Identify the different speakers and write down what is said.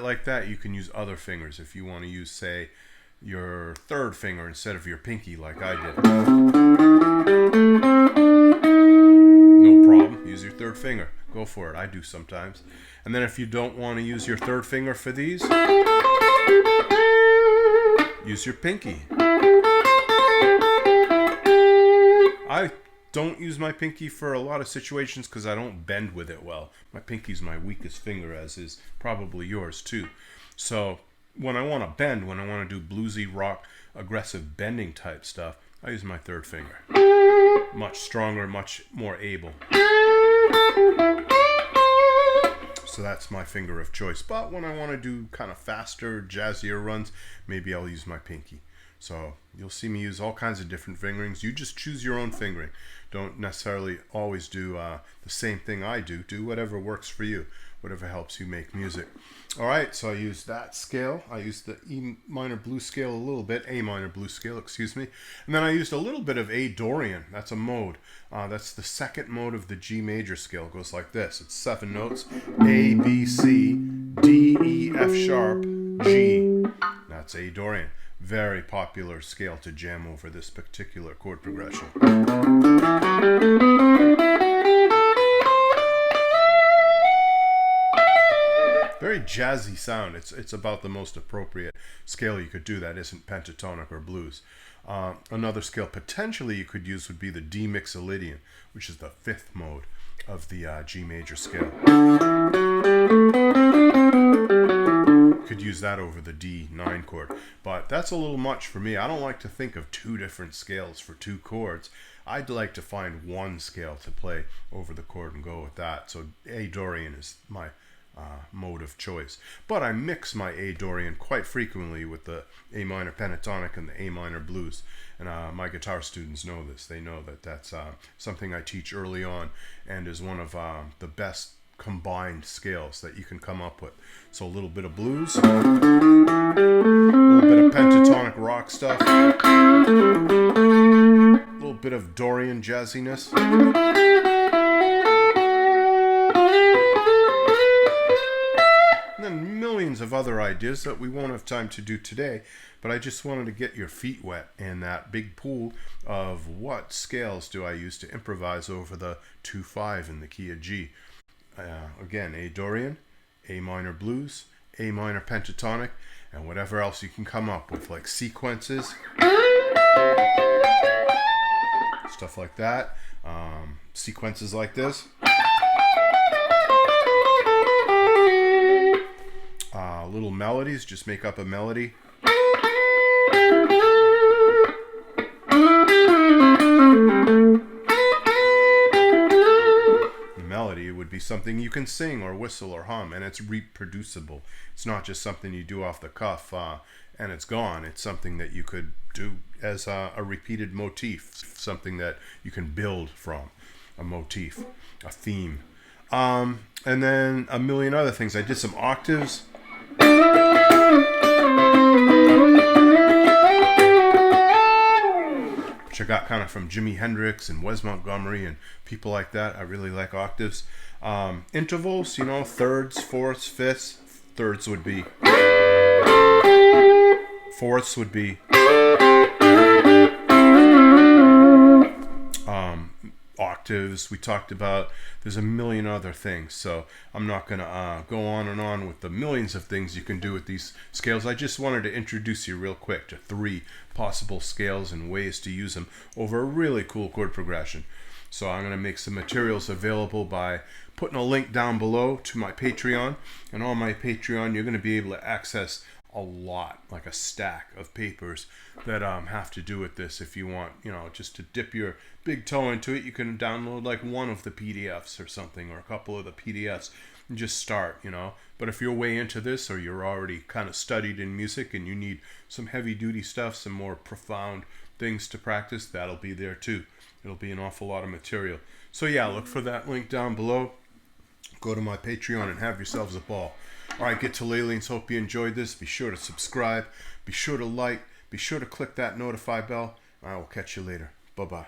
Speaker 1: like that, you can use other fingers. If you want to use, say, your third finger instead of your pinky like I did, no problem. Use your third finger. Go for it. I do sometimes. And then if you don't want to use your third finger for these, use your pinky. I don't use my pinky for a lot of situations because I don't bend with it well. My pinky's my weakest finger, as is probably yours too. So when I want to bend, when I want to do bluesy, rock, aggressive bending type stuff, I use my third finger. Much stronger, much more able. So that's my finger of choice. But when I want to do kind of faster, jazzier runs, maybe I'll use my pinky. So you'll see me use all kinds of different fingerings. You just choose your own fingering. Don't necessarily always do the same thing I do. Do whatever works for you, whatever helps you make music. All right, so I used that scale. I used the E minor blues scale a little bit, A minor blues scale, excuse me. And then I used a little bit of A Dorian. That's a mode. That's the second mode of the G major scale. It goes like this. It's 7 notes: A, B, C, D, E, F sharp, G. That's A Dorian. Very popular scale to jam over this particular chord progression. Very jazzy sound. It's about the most appropriate scale you could do that isn't pentatonic or blues. Another scale potentially you could use would be the D mixolydian, which is the 5th mode of the G major scale. Could use that over the D9 chord, but that's a little much for me. I don't like to think of 2 different scales for 2 chords. I'd like to find one scale to play over the chord and go with that. So A Dorian is my mode of choice, but I mix my A Dorian quite frequently with the A minor pentatonic and the A minor blues, and my guitar students know this. They know that that's something I teach early on and is one of the best combined scales that you can come up with. So a little bit of blues, a little bit of pentatonic rock stuff, a little bit of Dorian jazziness, and then millions of other ideas that we won't have time to do today, but I just wanted to get your feet wet in that big pool of what scales do I use to improvise over the 2-5 in the key of G. Again, A Dorian, A minor blues, A minor pentatonic, and whatever else you can come up with, like sequences, stuff like that, sequences like this, little melodies, just make up a melody. Melody would be something you can sing or whistle or hum, and it's reproducible. It's not just something you do off the cuff and it's gone. It's something that you could do as a repeated motif, something that you can build from, a motif, a theme, and then a million other things. I did some octaves, which I got kind of from Jimi Hendrix and Wes Montgomery and people like that. I really like octaves. Intervals, you know, thirds, fourths, fifths. Thirds would be, fourths would be, octaves we talked about. There's a million other things, so I'm not going to go on and on with the millions of things you can do with these scales. I just wanted to introduce you real quick to 3 possible scales and ways to use them over a really cool chord progression. So I'm going to make some materials available by putting a link down below to my Patreon, and on my Patreon you're going to be able to access a lot, like a stack of papers that have to do with this. If you want, you know, just to dip your big toe into it, you can download like one of the PDFs or something, or a couple of the PDFs, and just start, you know. But if you're way into this, or you're already kind of studied in music and you need some heavy duty stuff, some more profound things to practice, that'll be there too. It'll be an awful lot of material. So yeah, look for that link down below. Go to my Patreon and have yourselves a ball. Alright, Get to Layleans, hope you enjoyed this. Be sure to subscribe, be sure to like, be sure to click that notify bell. I will catch you later. Bye-bye.